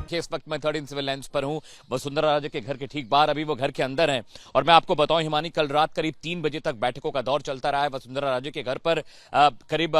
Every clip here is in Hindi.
कि इस वक्त मैं 13 सिविल लाइन्स पर हूं, वसुंधरा राजे के घर के ठीक बाहर। अभी वो घर के अंदर हैं और मैं आपको बताऊं हिमानी, कल रात करीब 3 बजे तक बैठकों का दौर चलता रहा है। वसुंधरा राजे के घर पर करीब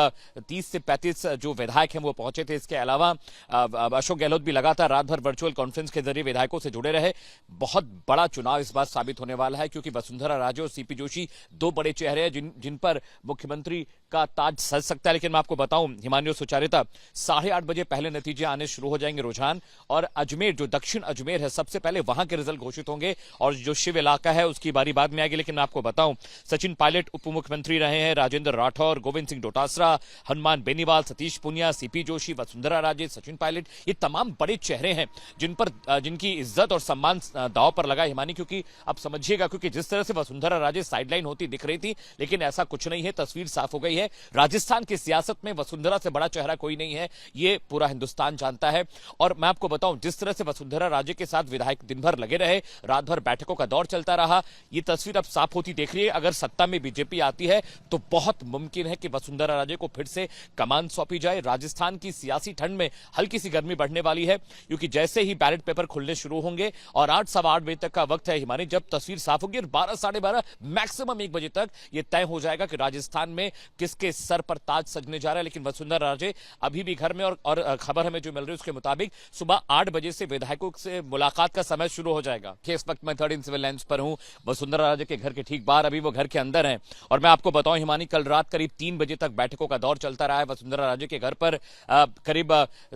30 से 35 जो विधायक हैं वो पहुंचे थे। इसके अलावा अशोक गहलोत भी लगातार रात भर वर्चुअल कॉन्फ्रेंस के जरिए विधायकों से जुड़े रहे। बहुत बड़ा चुनाव इस बार साबित होने वाला है, क्योंकि वसुंधरा राजे और सीपी जोशी दो बड़े चेहरे हैं जिन पर मुख्यमंत्री का ताज सज सकता है। लेकिन मैं आपको बताऊं हिमानी और सुचारिता, 8:30 बजे पहले नतीजे आने शुरू हो जाएंगे, रुझान। और अजमेर, जो दक्षिण अजमेर है, सबसे पहले वहां के रिजल्ट घोषित होंगे और जो शिव इलाका है उसकी बारी बाद में आएगी। लेकिन मैं आपको बताऊं, सचिन पायलट उप मुख्यमंत्री रहे हैं, राजेंद्र राठौर, गोविंद सिंह डोटासरा, हनुमान बेनीवाल, सतीश पुनिया, सीपी जोशी, वसुंधरा राजे, सचिन पायलट, ये तमाम बड़े चेहरे हैं जिनकी इज्जत और सम्मान दांव पर लगा हिमानी। क्योंकि अब समझिएगा, क्योंकि जिस तरह से वसुंधरा राजे साइडलाइन होती दिख रही थी, लेकिन ऐसा कुछ नहीं है, तस्वीर साफ हो गई है। राजस्थान की सियासत में वसुंधरा से बड़ा चेहरा कोई नहीं है, ये पूरा हिंदुस्तान जानता है। और मैं आपको बताऊं, जिस तरह से वसुंधरा राजे के साथ विधायक दिन भर लगे रहे, रात भर बैठकों का दौर चलता रहा, ये तस्वीर अब साफ होती देख रही है। अगर सत्ता में बीजेपी आती है तो बहुत मुमकिन है कि वसुंधरा राजे को फिर से कमान सौंपी जाए। राजस्थान की सियासी ठंड में हल्की सी गर्मी बढ़ने वाली है, क्योंकि जैसे ही बैलेट पेपर खुलने शुरू होंगे और 8 सवा 8 बजे तक का वक्त है हिमानी, जब तस्वीर साफ होगी, और 12 साढ़े 12 मैक्सिमम 1 बजे तक यह तय हो जाएगा कि राजस्थान में किसके सर पर ताज सजने जा रहा है। लेकिन वसुंधरा राजे अभी भी घर में, और खबर हमें जो मिल रही है उसके मुताबिक सुबह 8 बजे से विधायकों से मुलाकात का समय शुरू हो जाएगा। कि इस वक्त मैं 13 सिविल लाइन्स पर हूं, वसुंधरा राजे के घर के ठीक बाहर। अभी वो घर के अंदर हैं और मैं आपको बताऊं हिमानी, कल रात करीब 3 बजे तक बैठकों का दौर चलता रहा है। वसुंधरा राजे के घर पर करीब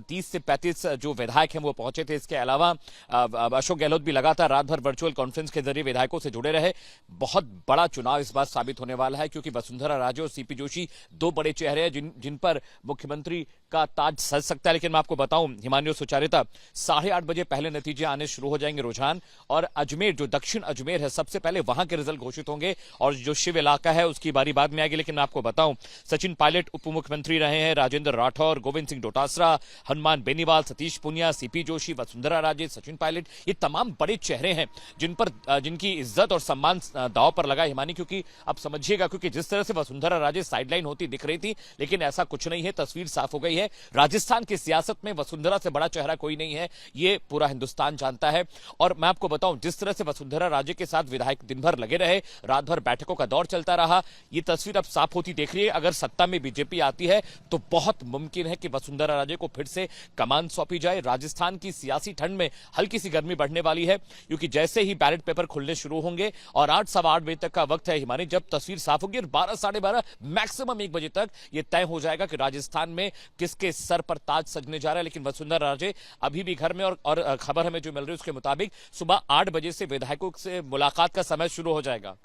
30 से 35 जो विधायक हैं वो पहुंचे थे। इसके अलावा अशोक गहलोत भी लगातार रात भर वर्चुअल कॉन्फ्रेंस के जरिए विधायकों से जुड़े रहे। बहुत बड़ा चुनाव इस बार साबित होने वाला है, क्योंकि वसुंधरा राजे और सीपी जोशी दो बड़े चेहरे हैं जिन पर मुख्यमंत्री का ताज सज सकता है। लेकिन मैं आपको बताऊं हिमानी और सुचारिता, 8:30 बजे पहले नतीजे आने शुरू हो जाएंगे, रुझान। और अजमेर, जो दक्षिण अजमेर है, सबसे पहले वहां के रिजल्ट घोषित होंगे और जो शिव इलाका है उसकी बारी बाद में आएगी। लेकिन मैं आपको बताऊं, सचिन पायलट उप मुख्यमंत्री रहे हैं, राजेंद्र राठौर, गोविंद सिंह डोटासरा, हनुमान बेनीवाल, सतीश पुनिया, सीपी जोशी, वसुंधरा राजे, सचिन पायलट, ये तमाम बड़े चेहरे हैं जिनकी इज्जत और सम्मान दांव पर लगा हिमानी। क्योंकि अब समझिएगा, क्योंकि जिस तरह से वसुंधरा राजे साइडलाइन होती दिख रही थी, लेकिन ऐसा कुछ नहीं है, तस्वीर साफ हो गई है। राजस्थान की सियासत में वसुंधरा से बड़ा चेहरा कोई नहीं है, ये पूरा हिंदुस्तान जानता है। और मैं आपको बताऊं, जिस तरह से वसुंधरा राजे के साथ विधायक दिन भर लगे रहे, रात भर बैठकों का दौर चलता रहा, ये तस्वीर अब साफ होती देख रही है। अगर सत्ता में बीजेपी आती है तो बहुत मुमकिन है कि वसुंधरा राजे को फिर से कमान सौंपी जाए। राजस्थान की सियासी ठंड में हल्की सी गर्मी बढ़ने वाली है, क्योंकि जैसे ही बैलेट पेपर खुलने शुरू होंगे और 8 सवा 8 बजे तक का वक्त है हिमानी, जब तस्वीर साफ होगी, और 12 साढ़े 12 मैक्सिमम 1 बजे तक यह तय हो जाएगा कि राजस्थान में किसके सर पर ताज सजने जा रहा है। लेकिन वसुंधरा राजे अभी भी घर में, और खबर हमें जो मिल रही है उसके मुताबिक सुबह 8 बजे से विधायकों से मुलाकात का समय शुरू हो जाएगा।